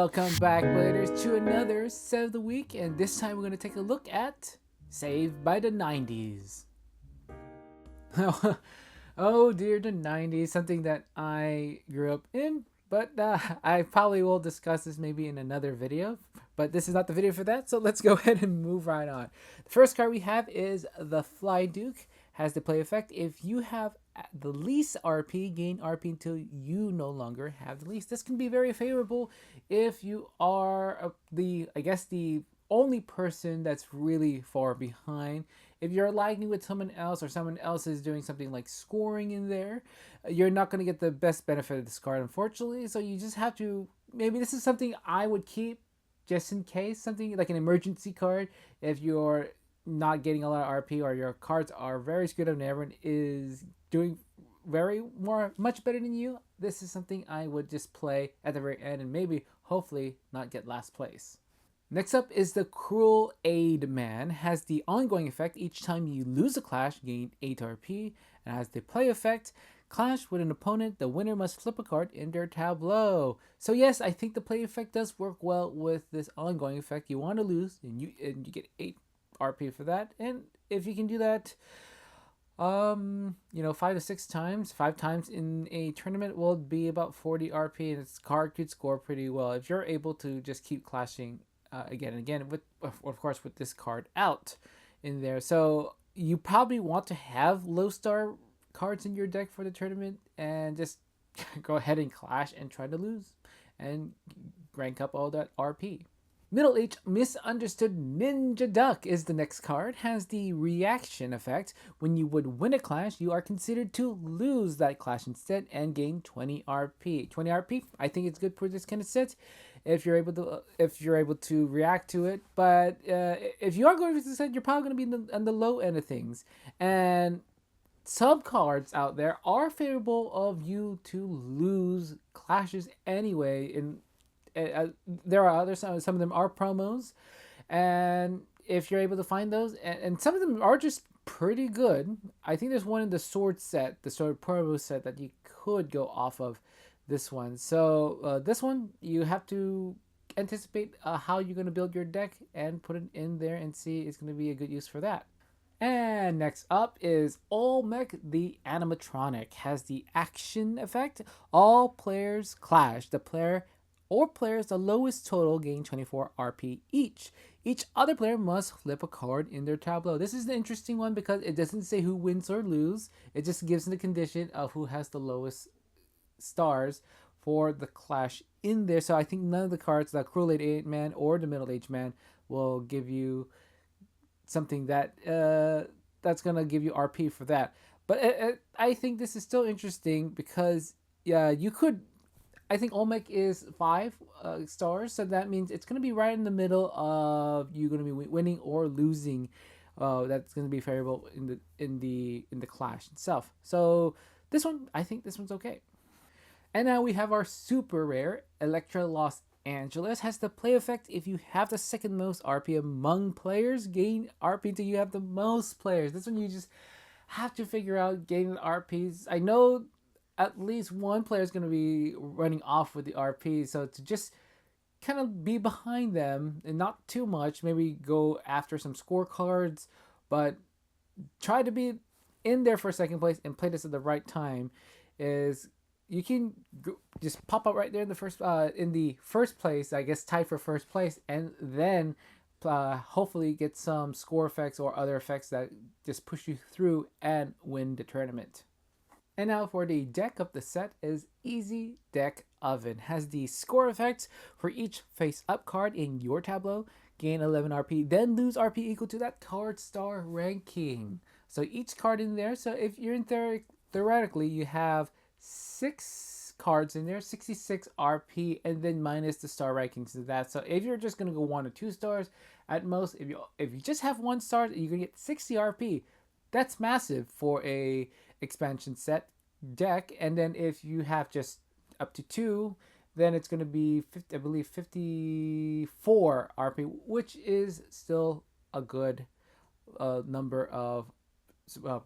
Welcome back, Bladers, to another set of the week, and this time we're going to take a look at Saved by the 90s. Oh dear, the 90s, something that I grew up in, but I probably will discuss this maybe in another video, but this is not the video for that, so let's go ahead and move right on. The first card we have is the Fly Duke. Has the play effect: if you have the least RP, gain RP until you no longer have the least. This can be very favorable if you are the only person that's really far behind. If you're lagging with someone else or someone else is doing something like scoring in there, you're not going to get the best benefit of this card, unfortunately. So you just have to, maybe this is something I would keep just in case, something like an emergency card. If you're not getting a lot of RP or your cards are very screwed up and everyone is doing much better than you, this is something I would just play at the very end and maybe hopefully not get last place. Next up is the Cruel Aid Man. Has the ongoing effect: each time you lose a clash, gain 8 RP, and has the play effect: clash with an opponent, the winner must flip a card in their tableau. So yes, I think the play effect does work well with this ongoing effect. You want to lose and you get 8 RP for that, and if you can do that 5 to 6 times, 5 times in a tournament will be about 40 RP, and its card could score pretty well if you're able to just keep clashing again and again, with, of course, with this card out in there. So you probably want to have low star cards in your deck for the tournament and just go ahead and clash and try to lose and rank up all that RP. Middle-aged Misunderstood Ninja Duck is the next card. Has the reaction effect: when you would win a clash, you are considered to lose that clash instead and gain 20 RP. 20 RP, I think it's good for this kind of set if you're able to react to it. But if you are going for this set, you're probably going to be on the low end of things. And some cards out there are favorable of you to lose clashes anyway. There are others, some of them are promos, and if you're able to find those, and some of them are just pretty good. I think there's one in the sword set, the sword promo set, that you could go off of this one. So this one, you have to anticipate how you're going to build your deck and put it in there and see it's going to be a good use for that. And next up is Olmec the Animatronic. Has the action effect: all players clash. The player or players the lowest total gain 24 RP each. Each other player must flip a card in their tableau. This is the interesting one because it doesn't say who wins or lose. It just gives the condition of who has the lowest stars for the clash in there. So I think none of the cards, the Cruel Aid Man or the Middle-Aged Man, will give you something that that's going to give you RP for that. But I think this is still interesting because you could, I think Olmec is 5 stars, so that means it's going to be right in the middle of you going to be winning or losing. That's going to be favorable in the clash itself. So this one, I think this one's okay. And now we have our super rare Electra Los Angeles. Has the play effect: if you have the second most RP among players, gain RP until you have the most players. This one you just have to figure out gaining the RPs. I know at least one player is going to be running off with the RP, so to just kind of be behind them and not too much, maybe go after some scorecards, but try to be in there for second place and play this at the right time. Is you can just pop up right there in the first place, I guess, tied for first place, and then hopefully get some score effects or other effects that just push you through and win the tournament. And now for the deck of the set is Easy Deck Oven. Has the score effect: for each face-up card in your tableau, gain 11 RP, then lose RP equal to that card star ranking. So each card in there, so if you're in theoretically, you have 6 cards in there, 66 RP, and then minus the star rankings of that. So if you're just going to go 1 or 2 stars at most, if you just have 1 star, you're going to get 60 RP. That's massive for a expansion set deck. And then if you have just up to 2, then it's going to be 54 RP, which is still a good number of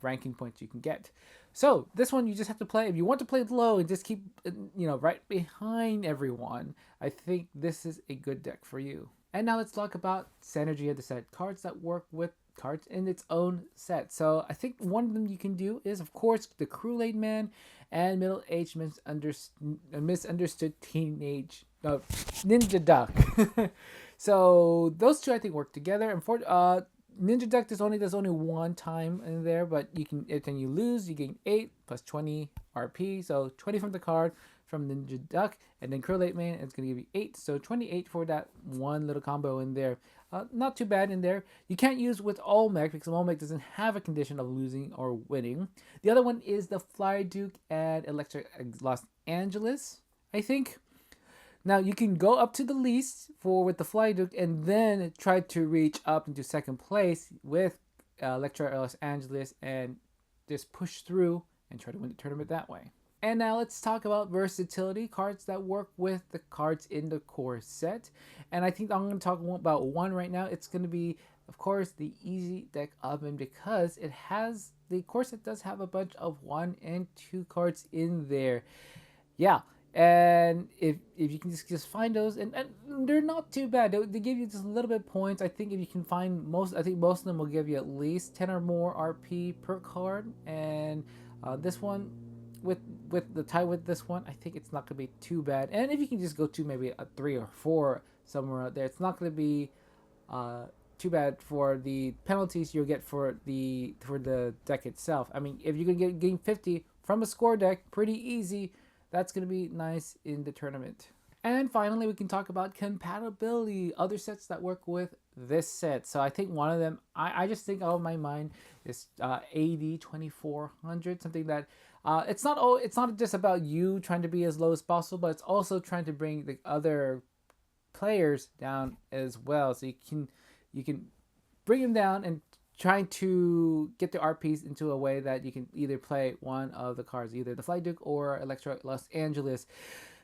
ranking points you can get. So this one you just have to play. If you want to play low and just keep right behind everyone, I think this is a good deck for you. And now let's talk about synergy of the set. Cards that work with cards in its own set. So I think one of them you can do is, of course, the Kool-Aid Man and middle-aged misunderstood teenage Ninja Duck. So those two I think work together. And for Ninja Duck does only one time in there, but you can, if then you lose, you gain 8 plus 20 RP. So 20 from the card from Ninja Duck, and then Kool-Aid Man, it's going to give you 8. So 28 for that one little combo in there. Not too bad in there. You can't use with Olmec because Olmec doesn't have a condition of losing or winning. The other one is the Fly Duke and Electric Los Angeles, I think. Now you can go up to the least with the Fly Duke and then try to reach up into second place with Electra Los Angeles and just push through and try to win the tournament that way. And now let's talk about versatility, cards that work with the cards in the core set. And I think I'm going to talk about one right now. It's going to be, of course, the Easy Deck Oven, because the core set does have a bunch of 1 and 2 cards in there. Yeah. And if you can just find those, and they're not too bad. They give you just a little bit of points. I think if you can find most of them will give you at least 10 or more RP per card. And this one, with the tie with this one, I think it's not going to be too bad. And if you can just go to maybe a 3 or 4 somewhere out there, it's not going to be too bad for the penalties you'll get for the deck itself. I mean, if you can gain 50 from a score deck, pretty easy. That's going to be nice in the tournament. And finally, we can talk about compatibility, other sets that work with this set. So I think one of them, I just think out of my mind, is AD 2400, something that it's not just about you trying to be as low as possible, but it's also trying to bring the other players down as well. So you can bring them down and trying to get the RPs into a way that you can either play one of the cards, either the Fly Duke or Electra Los Angeles.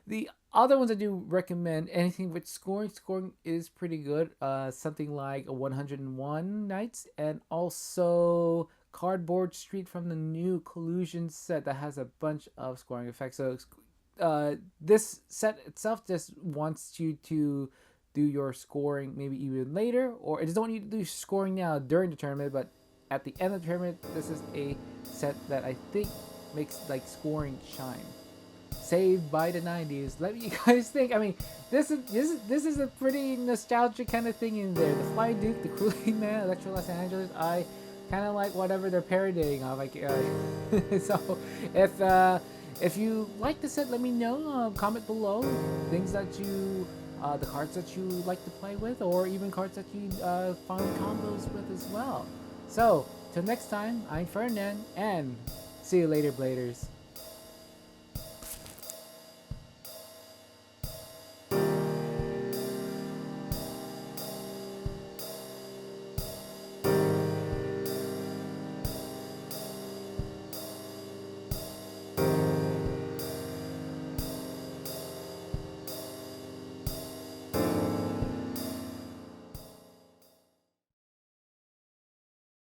The other ones I do recommend, anything with scoring. Scoring is pretty good. Something like a 101 Nights, and also Cardboard Street from the new Collusion set that has a bunch of scoring effects. So this set itself just wants you to do your scoring maybe even later, or it doesn't want you to do scoring now during the tournament, but at the end of the tournament. This is a set that I think makes like scoring shine. Saved by the 90s. Let me guys think. I mean, this is a pretty nostalgic kind of thing in there. The Fly Duke, the Kool-Aid Man, Electra Los Angeles. I kind of like whatever they're parodying of. Like, so if you like the set, let me know. Comment below things that you. The cards that you like to play with, or even cards that you find combos with as well. So, till next time, I'm Ferdinand, and see you later, Bladers.